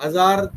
1000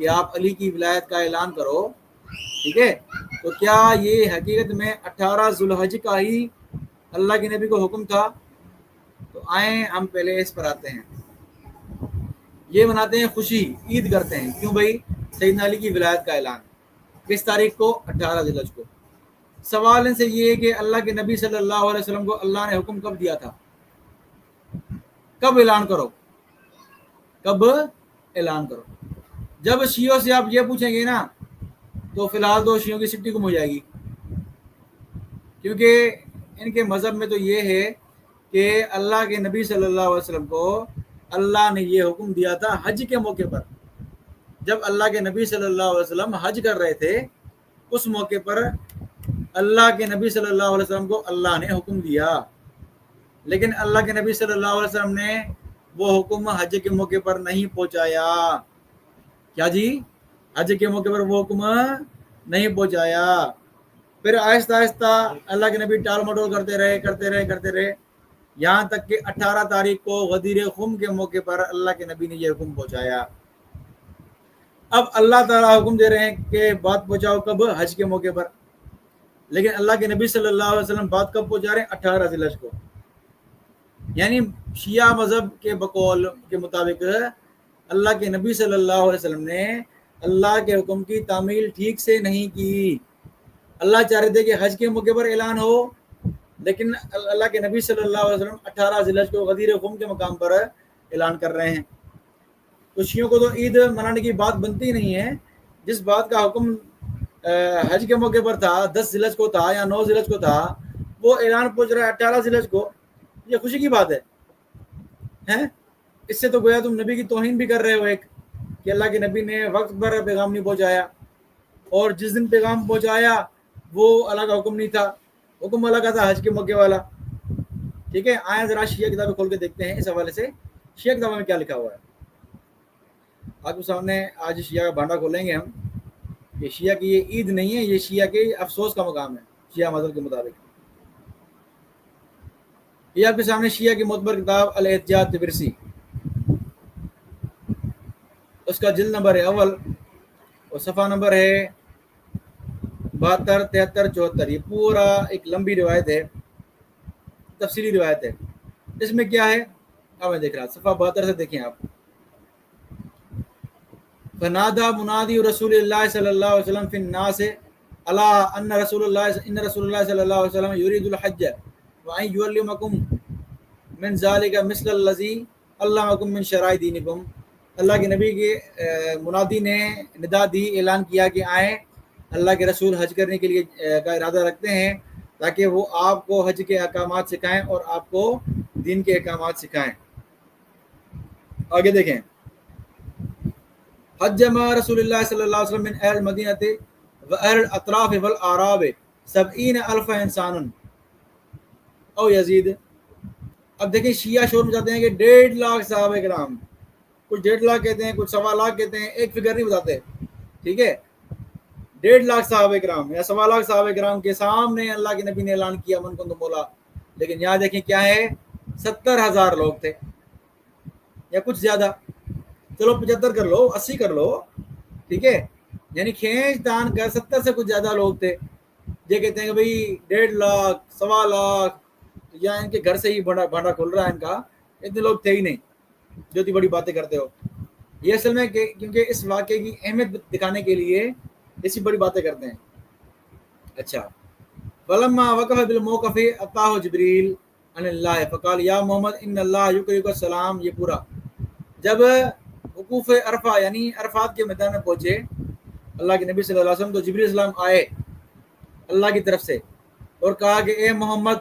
کہ آپ علی کی ولایت کا اعلان کرو، ٹھیک ہے، تو کیا یہ حقیقت میں 18 ذوالحج کا ہی اللہ کے نبی کو حکم تھا؟ تو آئیں ہم پہلے اس پر آتے ہیں۔ یہ مناتے ہیں خوشی، عید کرتے ہیں، کیوں بھائی؟ سیدنا علی کی ولایت کا اعلان کس تاریخ کو؟ 18 ذی الحج کو۔ سوال ان سے یہ ہے کہ اللہ کے نبی صلی اللہ علیہ وسلم کو اللہ نے حکم کب دیا تھا؟ کب اعلان کرو؟ کب اعلان کرو؟ جب شیعوں سے آپ یہ پوچھیں گے نا تو فی الحال تو شیعوں کی سٹی گم ہو جائے گی، کیونکہ ان کے مذہب میں تو یہ ہے کہ اللہ کے نبی صلی اللہ علیہ وسلم کو اللہ نے یہ حکم دیا تھا حج کے موقع پر۔ جب اللہ کے نبی صلی اللہ علیہ وسلم حج کر رہے تھے اس موقع پر اللہ کے نبی صلی اللہ علیہ وسلم کو اللہ نے حکم دیا، لیکن اللہ کے نبی صلی اللہ علیہ وسلم نے وہ حکم حج کے موقع پر نہیں پہنچایا۔ کیا جی؟ حج کے موقع پر وہ حکم نہیں پہنچایا۔ پھر آہستہ آہستہ اللہ کے نبی ٹال مٹول کرتے رہے یہاں تک کہ 18 تاریخ کو غدیر خم کے موقع پر اللہ کے نبی نے یہ حکم پہنچایا۔ اب اللہ تعالیٰ حکم دے رہے ہیں کہ بات پہنچاؤ کب؟ حج کے موقع پر، لیکن اللہ کے نبی صلی اللہ علیہ وسلم بات کب پہنچا رہے ہیں؟ 18 ذی الحج کو۔ یعنی شیعہ مذہب کے بقول کے مطابق اللہ کے نبی صلی اللہ علیہ وسلم نے اللہ کے حکم کی تعمیل ٹھیک سے نہیں کی۔ اللہ چاہ رہے تھے کہ حج کے موقع پر اعلان ہو، لیکن اللہ کے نبی صلی اللہ علیہ وسلم 18 ذی الحج کو غدیر خم کے مقام پر اعلان کر رہے ہیں۔ تو شیعوں کو تو عید منانے کی بات بنتی نہیں ہے۔ جس بات کا حکم حج کے موقع پر تھا، 10 ذی الحج کو تھا یا 9 ذی الحج کو تھا، وہ اعلان پہنچ رہا ہے 18 ذی الحج کو۔ یہ خوشی کی بات ہے۔ اس سے تو گویا تم نبی کی توہین بھی کر رہے ہو ایک، کہ اللہ کے نبی نے وقت پر پیغام نہیں پہنچایا، اور جس دن پیغام پہنچایا وہ اللہ کا حکم نہیں تھا، حکم اللہ کا تھا حج کے موقع والا۔ ٹھیک ہے، آئیں ذرا شیعہ کتابیں کھول کے دیکھتے ہیں اس حوالے سے شیعہ کتابوں میں کیا لکھا ہوا ہے۔ آپ کے سامنے آج شیعہ کا بھانڈا کھولیں گے ہم۔ یہ شیعہ کی یہ عید نہیں ہے، یہ شیعہ کے افسوس کا مقام ہے شیعہ مذہب کے مطابق۔ یہ آپ کے سامنے شیعہ کی معتبر کتاب الاحتجاج طبرسی، اس کا جلد نمبر ہے اول اور صفحہ نمبر ہے 72 73 74۔ یہ پورا ایک لمبی روایت ہے، تفصیلی روایت ہے۔ اس میں کیا ہے اب میں دیکھ رہا، صفحہ 72 سے دیکھیں آپ۔ فنادى منادی رسول اللہ صلی اللہ علیہ وسلم فی الناس الا ان رسول اللہ صلی اللہ علیہ وسلم یرید الحج وان یعلمکم من ذلک مثل الذی علمکم من شرائع دینکم۔ اللہ کے نبی کے منادی نے ندا دی، اعلان کیا کہ آئیں، اللہ کے رسول حج کرنے کے لیے کا ارادہ رکھتے ہیں تاکہ وہ آپ کو حج کے احکامات سکھائیں اور آپ کو دین کے احکامات سکھائیں۔ آگے دیکھیں، حج مع رسول اللہ صلی اللہ علیہ وسلم من اہل المدینہ و اہل الاطراف والاعراب 70,000 انسان او یزید۔ اب دیکھیں شیعہ شور مچاتے ہیں کہ 1.5 لاکھ صحابہ کرام، کچھ 1.5 لاکھ کہتے ہیں، کچھ 1.25 لاکھ کہتے ہیں، ایک فگر نہیں بتاتے، ٹھیک ہے۔ 1.5 لاکھ صحابہ کرام یا 1.25 لاکھ صحابہ کرام کے سامنے اللہ کے نبی نے اعلان کیا من کنتم مولا، لیکن یہاں دیکھیں کیا ہے، 70,000 لوگ تھے یا کچھ زیادہ، چلو 75 کر لو، 80 کر لو، ٹھیک ہے، یعنی کھینچ تان کر 70 سے کچھ زیادہ لوگ تھے۔ یہ کہتے ہیں کہ بھئی 1.5 لاکھ 1.25 لاکھ، یا ان کے گھر سے ہی بھانڈا کھل رہا ہے ان کا، اتنے لوگ تھے ہی نہیں جو اتنی بڑی باتیں کرتے ہو۔ یہ اصل میں کیونکہ اس واقعے کی اہمیت دکھانے کے لیے ایسی بڑی باتیں کرتے ہیں۔ اچھا، فلما وقف بالموقف اتاه جبریل عن اللہ فقال یا محمد ان اللہ یقرئک السلام۔ یہ پورا جب وقوف عرفہ یعنی عرفات کے میدان میں پہنچے اللہ کے نبی صلی اللہ علیہ وسلم، تو جبریل السلام آئے اللہ کی طرف سے اور کہا کہ اے محمد،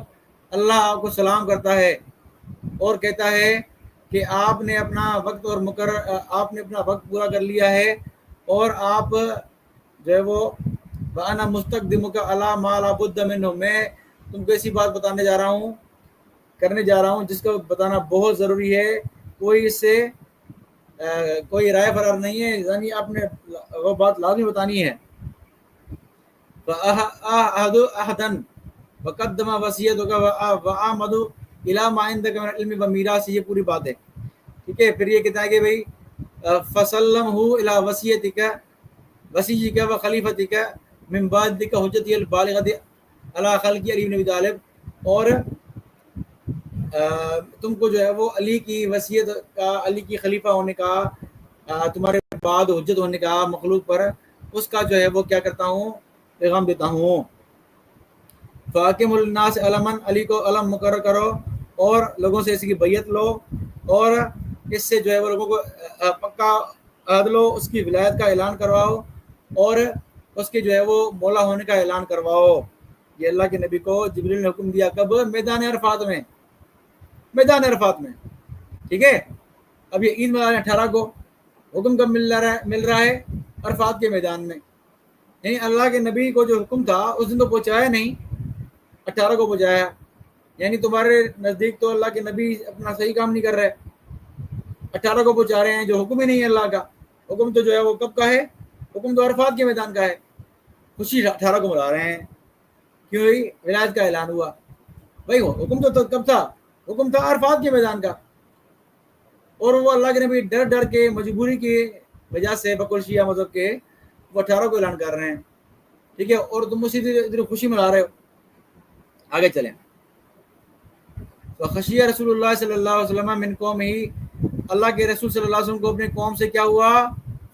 اللہ آپ کو سلام کرتا ہے اور کہتا ہے کہ آپ نے اپنا وقت پورا کر لیا ہے، اور آپ جو ہے وہ وانا مستقدمک علی ما لا بد منہ، میں تم کو ایسی بات کرنے جا رہا ہوں جس کو بتانا بہت ضروری ہے، کوئی اس سے کوئی رائے فرار نہیں ہے، یعنی آپ نے وہ بات لازمی بتانی ہے۔ فأحد أحدا وقدم وصیتک وآمد إلی ما عندک من العلم ومیراث۔ یہ پوری بات ہے، ٹھیک ہے۔ پھر یہ کہتا ہے کہ بھائی فسلمہ الی وصیتک وصیک و خلیفتک من بعدک حجتی البالغۃ علی خلق علی بن ابی طالب، اور تم کو جو ہے وہ علی کی وصیت کا، علی کی خلیفہ ہونے کا، تمہارے بعد حجت ہونے کا مخلوق پر، اس کا جو ہے وہ کیا کرتا ہوں، پیغام دیتا ہوں۔ فاقم الناس علما، علی کو علم مقرر کرو اور لوگوں سے اس کی بیعت لو، اور اس سے جو ہے وہ لوگوں کو پکا عہد لو، اس کی ولایت کا اعلان کرواؤ اور اس کے جو ہے وہ مولا ہونے کا اعلان کرواؤ۔ یہ اللہ کے نبی کو جبریل نے حکم دیا، کب؟ میدان عرفات میں، میدان عرفات میں، ٹھیک ہے۔ اب یہ عید ملاد 18 کو، حکم کب مل رہا ہے؟ عرفات کے میدان میں۔ یعنی اللہ کے نبی کو جو حکم تھا اس دن تو پہنچایا نہیں، 18 کو پہنچایا۔ یعنی تمہارے نزدیک تو اللہ کے نبی اپنا صحیح کام نہیں کر رہے، 18 کو پہنچا رہے ہیں، جو حکم ہی نہیں ہے اللہ کا۔ حکم تو جو ہے وہ کب کا ہے؟ حکم تو عرفات کے میدان کا ہے۔ خوشی 18 کو منا رہے ہیں، کیوں ہوئی؟ ولایت کا اعلان ہوا بھائی۔ حکم تو کب تھا؟ حکم تھا عرفات کے میدان کا، اور وہ اللہ کے نبی ڈر ڈر کے، مجبوری کی وجہ سے، بقول شیعہ مذہب کے، وہ 18 کو اعلان کر رہے ہیں، ٹھیک ہے، اور تم اسی دن خوشی منا رہے ہو۔ آگے چلیں۔ فخشیہ رسول اللہ صلی اللہ علیہ وسلم من قومہ، اللہ کے رسول صلی اللہ علیہ وسلم کو اپنے قوم سے کیا ہوا؟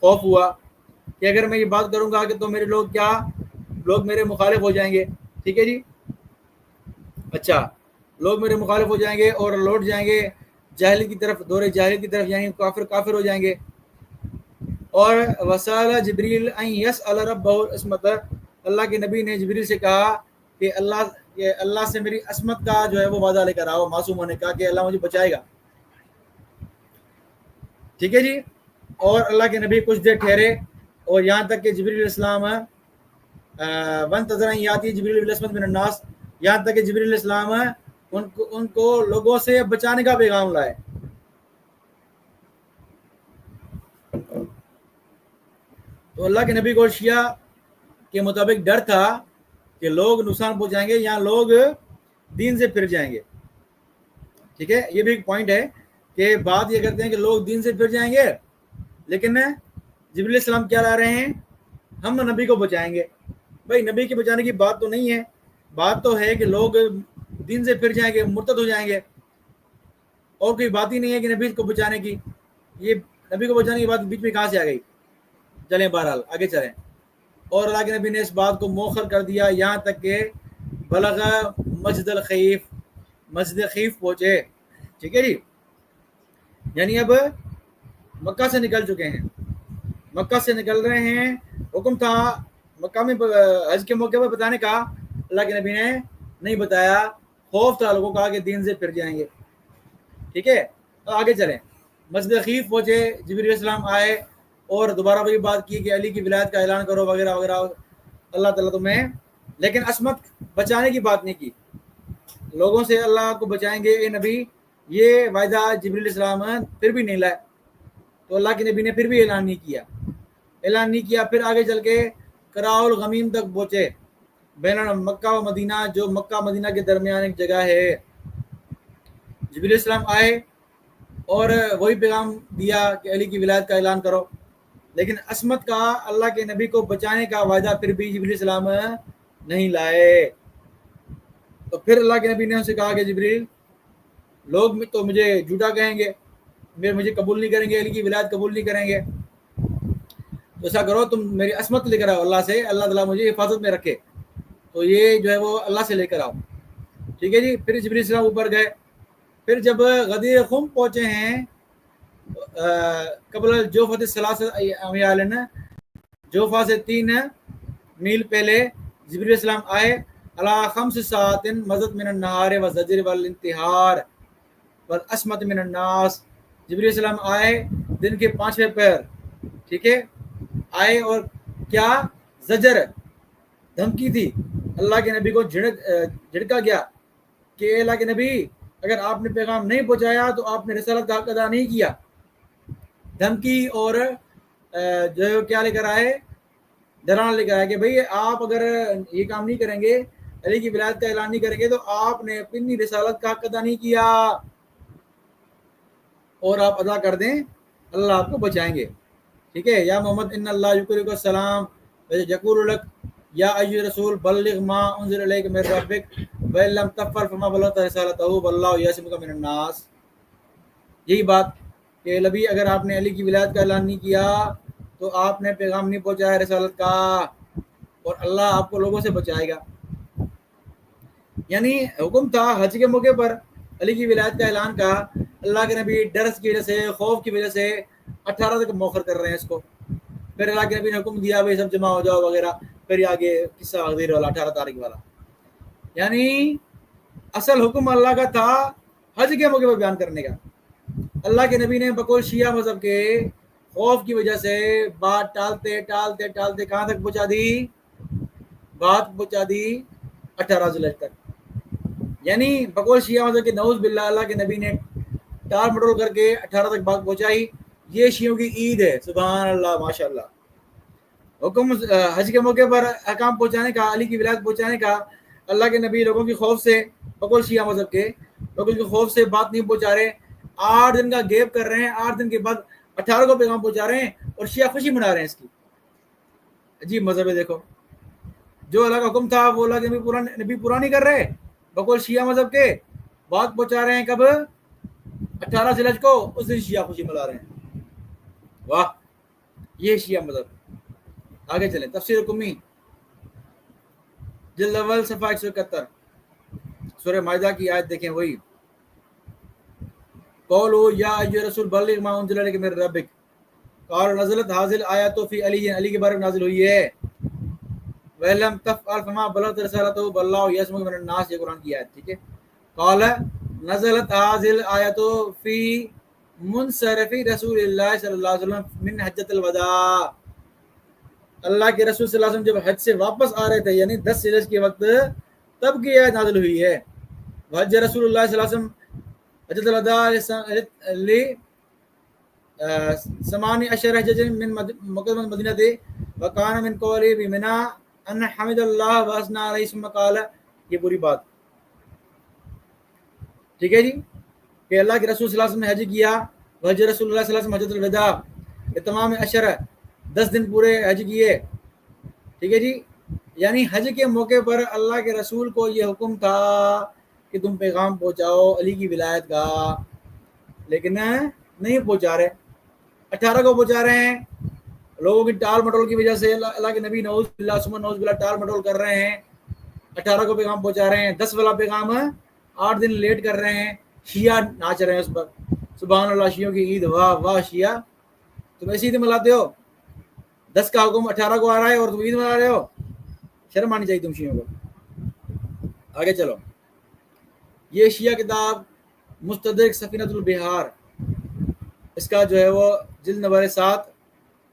خوف ہوا کہ اگر میں یہ بات کروں گا کہ تو میرے لوگ کیا، لوگ میرے مخالف ہو جائیں گے، ٹھیک ہے جی، اچھا، لوگ میرے مخالف ہو جائیں گے اور لوٹ جائیں گے جاہلی کی طرف، دور جاہلی کی طرف، یعنی کافر ہو جائیں گے۔ اور وسال جبریل ان یسأل ربہ العصمت، اللہ کے نبی نے جبریل سے کہا کہ اللہ سے میری عصمت کا جو ہے وہ وعدہ لے کر آؤ، معصوم ہونے کا، کہ اللہ مجھے بچائے گا، ٹھیک ہے جی۔ اور اللہ کے نبی کچھ دیر ٹھہرے، اور یہاں تک کہ جبریل علیہ السلام وانتظر ان یاتی جبریل بالعصمت من الناس، یہاں تک کہ جبریل علیہ السلام ان کو لوگوں سے بچانے کا پیغام لائے۔ تو اللہ کے نبی کو شیعہ کے مطابق ڈر تھا کہ لوگ نقصان پہنچائیں گے یا لوگ دین سے پھر جائیں گے، ٹھیک ہے۔ یہ بھی ایک پوائنٹ ہے کہ بات یہ کرتے ہیں کہ لوگ دین سے پھر جائیں گے، لیکن جبریل علیہ السلام کیا لا رہے ہیں؟ ہم نبی کو بچائیں گے۔ بھائی نبی کے بچانے کی بات تو نہیں ہے، بات تو ہے کہ لوگ دین سے پھر جائیں گے، مرتد ہو جائیں گے، اور کوئی بات ہی نہیں ہے کہ نبی کو بچانے کی۔ یہ نبی کو بچانے کی بات بیچ میں کہاں سے آ گئی؟ چلیں بہرحال آگے چلیں۔ اور اللہ کے نبی نے اس بات کو مؤخر کر دیا یہاں تک کہ بلغ مسجد الخیف، مسجد خیف پہنچے، ٹھیک ہے جی۔ یعنی اب مکہ سے نکل چکے ہیں، مکہ سے نکل رہے ہیں، حکم تھا مکہ میں حج کے موقع پر بتانے کا، اللہ کے نبی نے نہیں بتایا، خوف تھا لوگوں کا کہ دین سے پھر جائیں گے، ٹھیک ہے۔ آگے چلیں۔ مسجد خیف پہنچے، جبریل علیہ السلام آئے اور دوبارہ وہی بات کی کہ علی کی ولایت کا اعلان کرو وغیرہ وغیرہ، اللہ تعالیٰ تمہیں، لیکن عصمت بچانے کی بات نہیں کی، لوگوں سے اللہ کو بچائیں گے اے نبی، یہ وعدہ جبریل علیہ السلام پھر بھی نہیں لائے۔ تو اللہ کے نبی نے پھر بھی اعلان نہیں کیا، پھر آگے چل کے کراء الغمیم تک پہنچے، بین مکہ و مدینہ، جو مکہ مدینہ کے درمیان ایک جگہ ہے۔ جبریل علیہ السلام آئے اور وہی پیغام دیا کہ علی کی ولایت کا اعلان کرو، لیکن عصمت کا، اللہ کے نبی کو بچانے کا وعدہ پھر بھی جبریل علیہ السلام نہیں لائے۔ تو پھر اللہ کے نبی نے ان سے کہا کہ جبریل، لوگ تو مجھے جھوٹا کہیں گے، مجھے قبول نہیں کریں گے، علی کی ولایت قبول نہیں کریں گے، تو ایسا کرو تم میری عصمت لے کر آؤ اللہ سے، اللہ تعالیٰ مجھے حفاظت میں رکھے، تو یہ جو ہے وہ اللہ سے لے کر آؤ، ٹھیک ہے جی۔ پھر جبریل السلام اوپر گئے، پھر جب غدیر خم پہنچے ہیں، قبل جوفۃ الثلاثۃ امیال، جوفا سے 3 میل پہلے جبریل السلام آئے، علی 5 ساعات مضت من النہار والزجر والانتحار والعصمت من الناس، جبریل السلام آئے دن کے 5ویں پہر، ٹھیک ہے، آئے، اور کیا؟ زجر، دھمکی تھی، اللہ کے نبی کو جھڑکا گیا کہ اللہ کے نبی اگر آپ نے پیغام نہیں پہنچایا تو آپ نے رسالت کا حق ادا نہیں کیا، دھمکی اور جو ہے کیا لے کر آئے؟ ڈرانا لے کر آئے کہ بھئی آپ اگر یہ کام نہیں کریں گے، علی کی ولایت کا اعلان نہیں کریں گے، تو آپ نے اپنی رسالت کا حق ادا نہیں کیا، اور آپ ادا کر دیں اللہ آپ کو بچائیں گے. ٹھیک ہے. یا محمد ان اللہ یقرئک السلام یقول لک یا ایھا الرسول بلغ ما انزل الیک من ربک وان لم تفعل فما بلغت رسالتہ واللہ یعصمک من الناس. یہی بات کہ نبی اگر آپ نے علی کی ولایت کا اعلان نہیں کیا تو آپ نے پیغام نہیں پہنچایا رسالت کا, اور اللہ آپ کو لوگوں سے بچائے گا. یعنی حکم تھا حج کے موقع پر علی کی ولایت کا اعلان کا. اللہ کے نبی ڈرس کی وجہ سے, خوف کی وجہ سے 18 تک مؤخر کر رہے ہیں اس کو. پھر اللہ کے نبی نے حکم دیا بھائی سب جمع ہو جاؤ وغیرہ. پھر یہ آگے قصہ غدیر والا 18 تاریخ والا. یعنی اصل حکم اللہ کا تھا حج کے موقع پر بیان کرنے کا. اللہ کے نبی نے بقول شیعہ مذہب کے خوف کی وجہ سے بات ٹالتے ٹالتے ٹالتے کہاں تک پہنچا دی؟ بات پہنچا دی 18 ذوالحج تک. یعنی بقول شیعہ مذہب کے نعوذ باللہ اللہ کے نبی نے ٹال مٹول کر کے 18 تک بات پہنچائی. یہ شیعوں کی عید ہے. سبحان اللہ ماشاء اللہ. حکم حج کے موقع پر احکام پہنچانے کا, علی کی ولایت پہنچانے کا. اللہ کے نبی لوگوں کی خوف سے, بقول شیعہ مذہب کے لوگوں کی خوف سے بات نہیں پہنچا رہے. 8 دن کا گیپ کر رہے ہیں, 8 دن کے بعد 18 کو پیغام پہنچا رہے ہیں, اور شیعہ خوشی منا رہے ہیں اس کی. عجیب مذہب ہے. دیکھو جو اللہ کا حکم تھا وہ اللہ کے نبی پورا نہیں کر رہے. بقول شیعہ مذہب کے بات پہنچا رہے ہیں کب؟ 18 ذوالحج کو. اس دن شیعہ خوشی منا رہے ہیں. واہ, یہ شیعہ مذہب. آگے چلیں. تفسیر قمی جلد اول صفحہ 171 سورہ مائدہ کی آیت دیکھیں. وہی قولوا یا ایھا رسول بلغ ما انزل الیک من ربک قال نزلت هذه الآیات فی علی. علی کے بارے میں نازل ہوئی ہے. وَلَمْ تَفْعَلْ فَمَا بَلَغْتَ رِسَالَتَهُ وَاللَّهُ يَعْصِمُكَ مِنَ النَّاسِ. یہ قرآن کی آیت. ٹھیک ہے. قال نزلت هذه الآیات فی منصرف رسول اللہ صلی اللہ علیہ وسلم من حجۃ الوداع. اللہ کے رسول صلی اللہ علیہ وسلم جب حج سے واپس آ رہے تھے, یعنی 10 ذوالحج کے وقت, تب کی آیت نازل ہوئی ہے. حج رسول اللہ صلی اللہ علیہ وسلم حجۃ الوداع لی 18 حجج من مقدمۃ مدینہ وکان من قولی بمنى ان حمد اللہ واثنى علیہ ثم قال. یہ پوری بات ٹھیک ہے جی, کہ اللہ کے رسول صلی اللہ علیہ وسلم نے حج کیا. حج رسول اللہ صلی اللہ علیہ وسلم حجۃ الوداع, یہ تمام 10 دن پورے حج کیے. ٹھیک ہے جی. یعنی حج کے موقع پر اللہ کے رسول کو یہ حکم تھا کہ تم پیغام پہنچاؤ علی کی ولایت کا, لیکن نہیں پہنچا رہے. 18 کو پہنچا رہے ہیں. لوگوں کی ٹال مٹول کی وجہ سے اللہ کے نبی نعوذ باللہ ثم نعوذ باللہ ٹال مٹول کر رہے ہیں. 18 کو پیغام پہنچا رہے ہیں. 10 والا پیغام 8 دن لیٹ کر رہے ہیں. شیعہ ناچ رہے ہیں اس پر. سبحان اللہ, شیعوں کی عید. واہ واہ شیعہ, تم ایسی عید ملاتے ہو. 10 کا حکم 18 کو آ رہا ہے اور تم عید منا رہے ہو. شرم آنی چاہیے تم شیعوں کو. آگے چلو. یہ شیعہ کتاب مستدرک سفینۃ البحار, اس کا جو ہے وہ جلد نمبر 7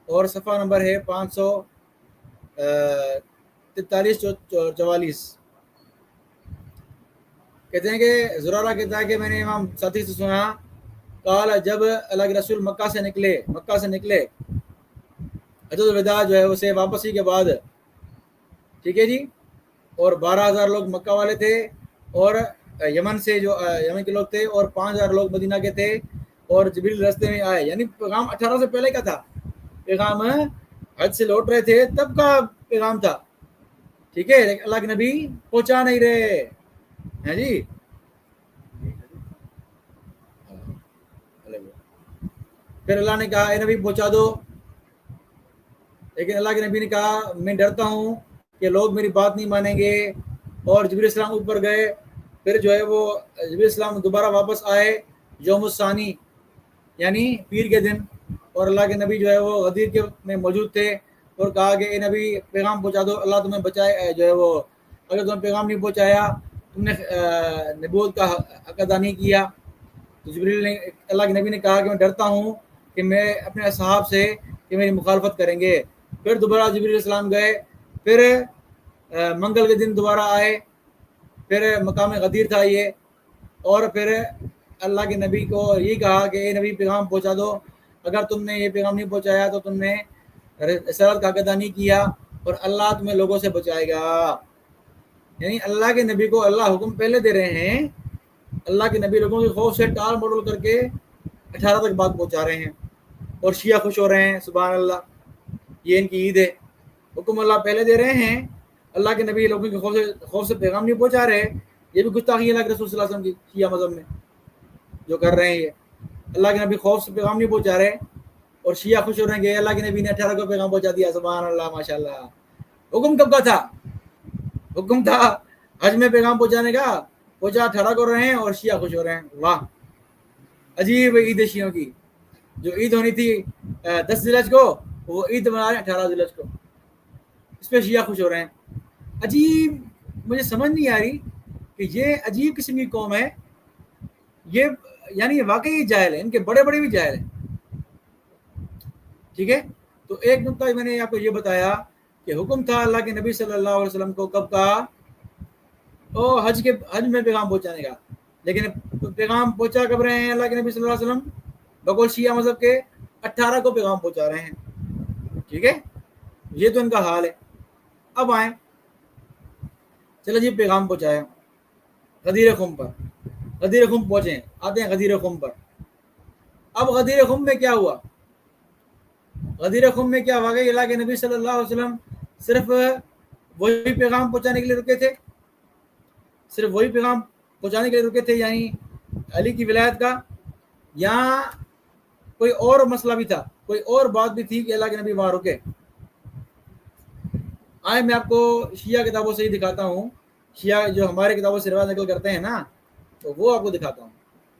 اور صفحہ نمبر ہے 543-44. کہتے ہیں کہ زرارہ کہتا ہے کہ میں نے امام ساتھی سے سنا, قال جب اللہ کے رسول مکہ سے نکلے حجۃ الوداع جو ہے اسے واپسی کے بعد, ٹھیک ہے جی, اور 12,000 لوگ مکہ والے تھے, اور یمن سے جو یمن کے لوگ تھے, اور 5,000 لوگ مدینہ کے تھے, اور جبریل راستے میں آئے. یعنی پیغام 18 سے پہلے کا تھا. پیغام حج سے لوٹ رہے تھے تب کا پیغام تھا. ٹھیک ہے. لیکن اللہ کے نبی پہنچا نہیں رہے ہیں جی. پھر اللہ نے کہا اے نبی پہنچا دو, لیکن اللہ کے نبی نے کہا میں ڈرتا ہوں کہ لوگ میری بات نہیں مانیں گے. اور جبریل السلام اوپر گئے. پھر جو ہے وہ جبریل السلام دوبارہ واپس آئے یوم الثانی, یعنی پیر کے دن, اور اللہ کے نبی جو ہے وہ غدیر کے میں موجود تھے, اور کہا کہ اے نبی پیغام پہنچا دو, اللہ تمہیں بچائے. جو ہے وہ اگر تم پیغام نہیں پہنچایا, تم نے نبوت کا حق ادا نہیں کیا. تو جبریل نے, اللہ کے نبی نے کہا کہ میں ڈرتا ہوں کہ میں اپنے اصحاب سے کہ میری مخالفت کریں گے. پھر دوبارہ جبریل السلام گئے. پھر منگل کے دن دوبارہ آئے. پھر مقام غدیر تھا یہ, اور پھر اللہ کے نبی کو یہ کہا کہ اے نبی پیغام پہنچا دو, اگر تم نے یہ پیغام نہیں پہنچایا تو تم نے رسالت کا حق ادا نہیں کیا, اور اللہ تمہیں لوگوں سے بچائے گا. یعنی اللہ کے نبی کو اللہ حکم پہلے دے رہے ہیں. اللہ کے نبی لوگوں کے خوف سے ٹال مٹول کر کے 18 تک بات پہنچا رہے ہیں. اور شیعہ خوش ہو رہے ہیں، سبحان اللہ، یہ ان کی عید ہے۔ حکم اللہ پہلے دے رہے ہیں، اللہ کے نبی لوگوں کے خوف سے پیغام نہیں پہنچا رہے، یہ بھی گستاخی اللہ کے رسول صلی اللہ علیہ وسلم کی شیعہ مذہب میں جو کر رہے ہیں۔ یہ اللہ کے نبی خوف سے پیغام نہیں پہنچا رہے اور شیعہ خوش ہو رہے ہیں کہ اللہ کے نبی نے 18 کو پیغام پہنچا دیا، سبحان اللہ، ماشاء اللہ۔ حکم کب کا تھا؟ حکم تھا حج میں پیغام پہنچانے کا، پہنچا 18 کو رہے ہیں اور شیعہ خوش ہو رہے ہیں۔ واہ، عجیب عید شیعوں کی، جو عید ہونی تھی 10 ذی الحج کو، وہ عید منا رہے ہیں 18 ذی الحج کو، اس پہ شیعہ خوش ہو رہے ہیں۔ عجیب، مجھے سمجھ نہیں آ رہی کہ یہ عجیب قسم کی قوم ہے، یہ یعنی واقعی جاہل ہے، ان کے بڑے بڑے بھی جاہل ہیں، ٹھیک ہے۔ تو ایک نقطہ میں نے آپ کو یہ بتایا کہ حکم تھا اللہ کے نبی صلی اللہ علیہ وسلم کو کب کا؟ حج میں پیغام پہنچانے کا، لیکن پیغام پہنچا کب رہے ہیں اللہ کے نبی صلی اللہ علیہ وسلم؟ بقول شیعہ مذہب کے 18 کو پیغام پہنچا رہے ہیں، ٹھیک ہے، یہ تو ان کا حال ہے۔ اب آئیں، چلو جی پیغام پہنچایا غدیر خم پر، غدیر خم پہنچے، آتے ہیں غدیر خم پر۔ اب غدیر خم میں کیا ہوا؟ غدیر خم میں کیا واقعی اللہ کے نبی صلی اللہ علیہ وسلم صرف وہی پیغام پہنچانے کے لیے رکے تھے؟ صرف وہی پیغام پہنچانے کے لیے رکے تھے، یعنی علی کی ولایت کا، یا کوئی اور مسئلہ بھی تھا، کوئی اور بات بھی تھی کہ اللہ کے نبی وہاں رکے؟ آئے میں آپ کو شیعہ کتابوں سے ہی دکھاتا ہوں، شیعہ جو ہمارے کتابوں سے روایت نقل کرتے ہیں نا، تو وہ آپ کو دکھاتا ہوں۔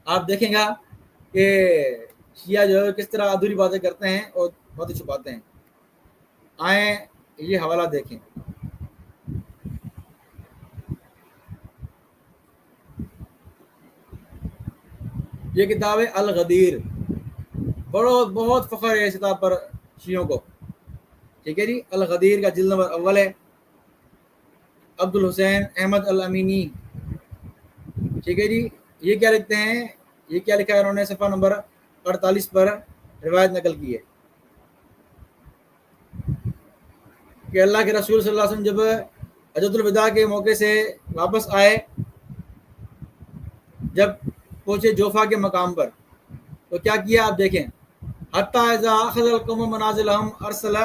آپ دیکھیں گا کہ شیعہ جو ہے کس طرح ادھوری باتیں کرتے ہیں اور باتیں چھپاتے ہیں۔ آئیں یہ حوالہ دیکھیں، یہ کتاب ہے الغدیر، بہت فخر ہے اس کتاب پر شیعوں کو، ٹھیک ہے جی۔ الغدیر کا جلد نمبر اول ہے، عبد الحسین احمد الامینی، ٹھیک ہے جی۔ یہ کیا لکھتے ہیں، یہ کیا لکھا ہے انہوں نے صفحہ نمبر 48 پر روایت نقل کی ہے کہ اللہ کے رسول صلی اللہ علیہ وسلم جب حجۃ الوداع کے موقع سے واپس آئے، جب پہنچے جوفا کے مقام پر، تو کیا کیا آپ دیکھیں، حتیٰ اذا اخذ القوم منازلہم ارسل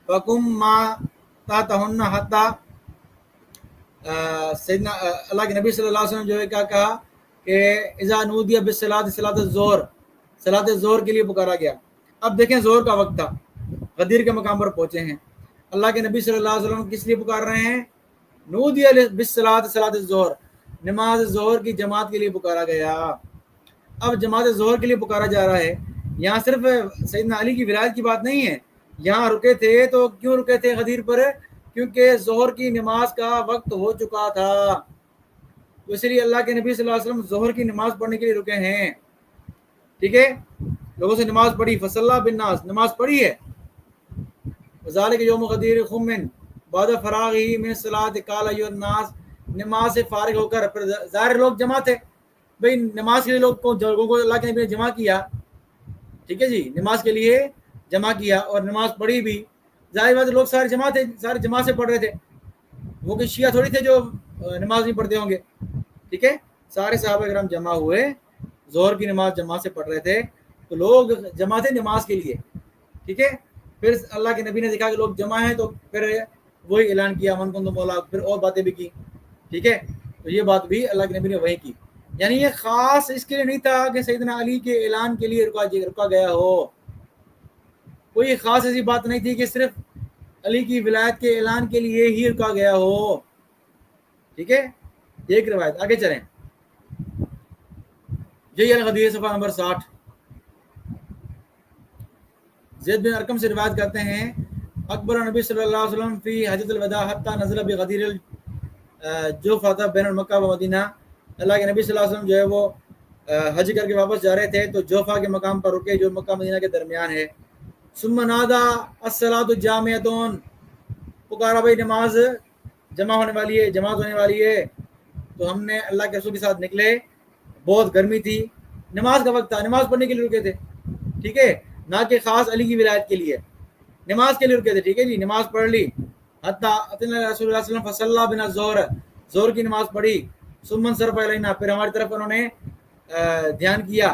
فقم ما تحتہن، حتیٰ سیدنا اللہ کے نبی صلی اللہ علیہ وسلم جو ہے کیا کہا کہ اذا نودی بالصلاۃ، صلاۃ الظہر، صلاۃ الظہر کے لیے پکارا گیا۔ اب دیکھیں ظہر کا وقت تھا، غدیر کے مقام پر پہنچے ہیں، اللہ کے نبی صلی اللہ علیہ وسلم کس لیے پکار رہے ہیں؟ نودی بالصلاۃ، صلاۃ الظہر، نماز ظہر کی جماعت کے لیے پکارا گیا۔ اب جماعت ظہر کے لیے پکارا جا رہا ہے، یہاں صرف سیدنا علی کی ولایت کی بات نہیں ہے، یہاں رکے تھے تو کیوں رکے تھے غدیر پر؟ کیونکہ ظہر کی نماز کا وقت ہو چکا تھا، تو اس لیے اللہ کے نبی صلی اللہ علیہ وسلم ظہر کی نماز پڑھنے کے لیے رکے ہیں، ٹھیک ہے۔ لوگوں سے نماز پڑھی، فصلی بالناس، نماز پڑھی ہے، ذالک یوم غدیر خم بعد فراغہ من الصلاۃ قال ایھا الناس، نماز سے فارغ ہو کر، پھر ظاہر لوگ جمع تھے، بھئی نماز کے لیے لوگوں کو اللہ کے نبی نے جمع کیا، ٹھیک ہے جی، نماز کے لیے جمع کیا اور نماز پڑھی بھی، ظاہر بات لوگ سارے جمع تھے، سارے جمع سے پڑھ رہے تھے، وہ کہ شیعہ تھوڑی تھے جو نماز نہیں پڑھتے ہوں گے، ٹھیک ہے۔ سارے صحابہ کرام جمع ہوئے، ظہر کی نماز جمع سے پڑھ رہے تھے، تو لوگ جمع تھے نماز کے لیے، ٹھیک ہے۔ پھر اللہ کے نبی نے دیکھا کہ لوگ جمع ہیں، تو پھر وہی اعلان کیا من کنت مولا، پھر اور باتیں بھی کی، ٹھیک ہے۔ تو یہ بات بھی اللہ کے نبی نے وہی کی، یعنی یہ خاص اس کے لیے نہیں تھا کہ سیدنا علی کے اعلان کے لیے رکا گیا ہو، کوئی خاص ایسی بات نہیں تھی کہ صرف علی کی ولایت کے اعلان کے لیے ہی رکا گیا ہو، ٹھیک ہے۔ ایک روایت، آگے چلیں، یہی الغدیر صفحہ نمبر 60، زید بن ارقم سے روایت کرتے ہیں، اکبر نبی صلی اللہ علیہ وسلم فی حجۃ الوداع حتی نزل بغدیر الجوفہ بین مکہ و مدینہ، اللہ کے نبی صلی اللہ علیہ وسلم جو ہے وہ حج کر کے واپس جا رہے تھے، تو جوفا کے مقام پر رکے جو مکہ مدینہ کے درمیان ہے۔ ثم نادا الصلاۃ جامعۃ، پکارا بھائی نماز جمع ہونے والی ہے، جماعت ہونے والی ہے، تو ہم نے اللہ کے رسول کے ساتھ نکلے، بہت گرمی تھی، نماز کا وقت تھا، نماز پڑھنے کے لیے رکے تھے، ٹھیک ہے، نہ کہ خاص علی کی ولایت کے لیے، نماز کے لیے رکے تھے، ٹھیک ہے جی، نماز پڑھ لی، حتیٰ اتینا رسول اللہ صلی اللہ علیہ وسلم فصلی بنا الظہر، ظہر کی نماز پڑھی، ثم انصرف الینا، پھر ہماری طرف انہوں نے دھیان کیا،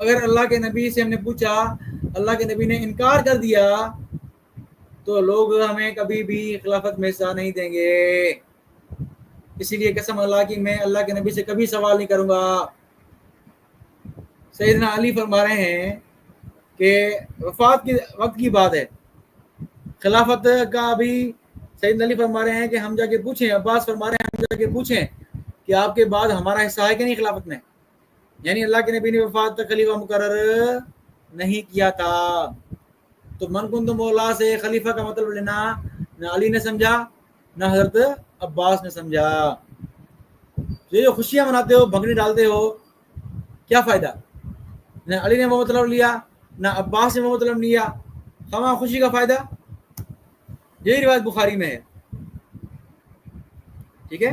اگر اللہ کے نبی سے ہم نے پوچھا، اللہ کے نبی نے انکار کر دیا، تو لوگ ہمیں کبھی بھی خلافت میں حصہ نہیں دیں گے۔ اسی لیے قسم اللہ کی میں اللہ کے نبی سے کبھی سوال نہیں کروں گا۔ سیدنا علی فرما رہے ہیں کہ وفات کے وقت کی بات ہے، خلافت کا بھی سیدنا علی فرما رہے ہیں کہ ہم جا کے پوچھیں، عباس فرما رہے ہیں ہم جا کے پوچھیں کہ آپ کے بعد ہمارا حصہ ہے کہ نہیں خلافت میں؟ یعنی اللہ کے نبی نے وفات تک خلیفہ مقرر نہیں کیا تھا۔ تو من کنت مولا سے خلیفہ کا مطلب لینا نہ علی نے سمجھا نہ حضرت عباس نے سمجھا۔ یہ جو خوشیاں مناتے ہو، بھنگڑی ڈالتے ہو، کیا فائدہ؟ نہ علی نے وہ مطلب لیا نہ عباس نے وہ مطلب لیا، خواہ خوشی کا فائدہ؟ یہی روایت بخاری میں ہے، ٹھیک ہے،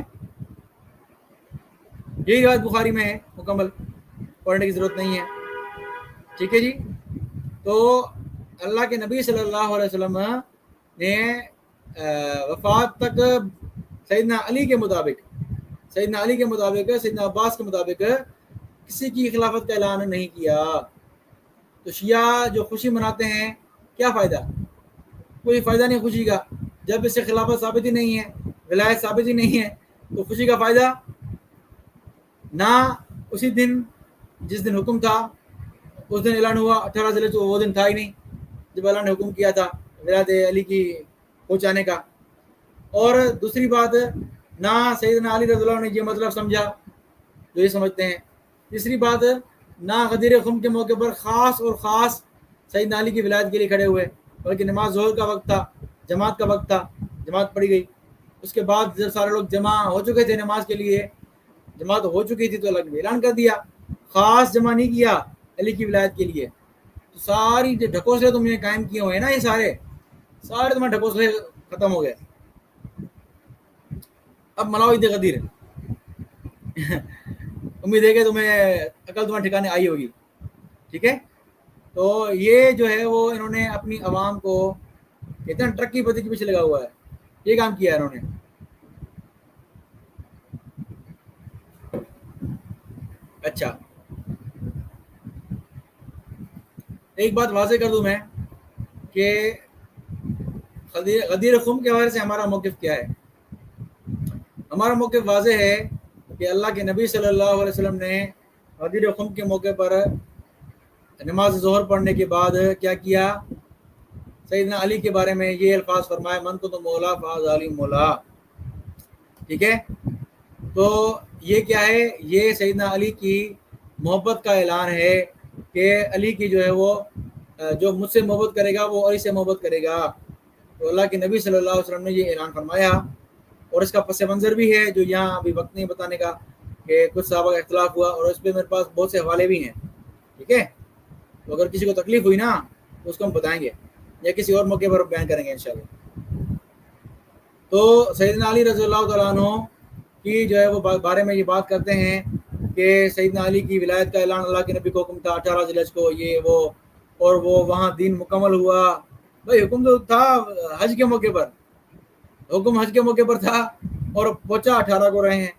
یہی روایت بخاری میں ہے، مکمل پڑھنے کی ضرورت نہیں ہے، ٹھیک ہے جی۔ تو اللہ کے نبی صلی اللہ علیہ وسلم نے وفات تک سیدنا علی کے مطابق سیدنا عباس کے مطابق کسی کی خلافت کا اعلان نہیں کیا۔ تو شیعہ جو خوشی مناتے ہیں، کیا فائدہ؟ کوئی فائدہ نہیں خوشی کا، جب اس سے خلافت ثابت ہی نہیں ہے، ولایت ثابت ہی نہیں ہے، تو خوشی کا فائدہ نہ اسی دن جس دن حکم تھا اس دن اعلان ہوا 18 ذی الحجہ، وہ دن تھا ہی نہیں جب اللہ نے حکم کیا تھا ولایت علی کی پہنچانے کا۔ اور دوسری بات، نہ سیدنا علی رضی اللہ عنہ نے یہ مطلب سمجھا جو یہ سمجھتے ہیں۔ تیسری بات، نہ غدیر خم کے موقع پر خاص سیدنا علی کی ولایت کے لیے کھڑے ہوئے، بلکہ نماز ظہر کا وقت تھا، جماعت کا وقت تھا، جماعت پڑھی گئی، اس کے بعد جب سارے لوگ جمع ہو چکے تھے نماز کے لیے، جماعت ہو چکی تھی، تو اللہ نے اعلان کر دیا، خاص جمع نہیں کیا علی کی ولایت کے لیے۔ تو ساری جو ڈھکوسلے تم نے قائم کیے ہوئے ہیں نا، یہ سارے تمہارے ڈھکوسلے ختم ہو گئے۔ اب مناؤ عید غدیر، امید ہے کہ تمہیں عقل تمہارے ٹھکانے آئی ہوگی، ٹھیک ہے۔ تو یہ جو ہے وہ انہوں نے اپنی عوام کو اتنا ٹرک کی بدی کے پیچھے لگا ہوا ہے، یہ کام کیا ہے انہوں نے۔ اچھا، ایک بات واضح کر دوں میں کہ غدیر خم کے حوالے سے ہمارا موقف کیا ہے۔ ہمارا موقف واضح ہے کہ اللہ کے نبی صلی اللہ علیہ وسلم نے غدیر خم کے موقع پر نماز ظہر پڑھنے کے بعد کیا کیا؟ سیدنا علی کے بارے میں یہ الفاظ فرمائے، من کو تو مولا فاز علی مولا، ٹھیک ہے۔ تو یہ کیا ہے؟ یہ سیدنا علی کی محبت کا اعلان ہے کہ علی کی جو ہے وہ جو مجھ سے محبت کرے گا وہ علی سے محبت کرے گا۔ تو اللہ کے نبی صلی اللہ علیہ وسلم نے یہ اعلان فرمایا، اور اس کا پس منظر بھی ہے جو یہاں ابھی وقت نہیں بتانے کا، کہ کچھ صحابہ کا اختلاف ہوا، اور اس پہ میرے پاس بہت سے حوالے بھی ہیں، ٹھیک ہے۔ تو اگر کسی کو تکلیف ہوئی نا تو اس کو ہم بتائیں گے یا کسی اور موقع پر بیان کریں گے انشاءاللہ۔ تو سیدنا علی رضی اللہ تعالیٰ عنہ کی جو ہے وہ بارے میں یہ بات کرتے ہیں کہ سیدنا علی کی ولایت کا اعلان اللہ کے نبی کو حکم تھا 18 ذی الحجہ کو، یہ وہ، اور وہ وہاں دین مکمل ہوا۔ بھائی حکم تو تھا حج کے موقع پر، حکم حج کے موقع پر تھا اور پہنچا 18 کو رہے ہیں،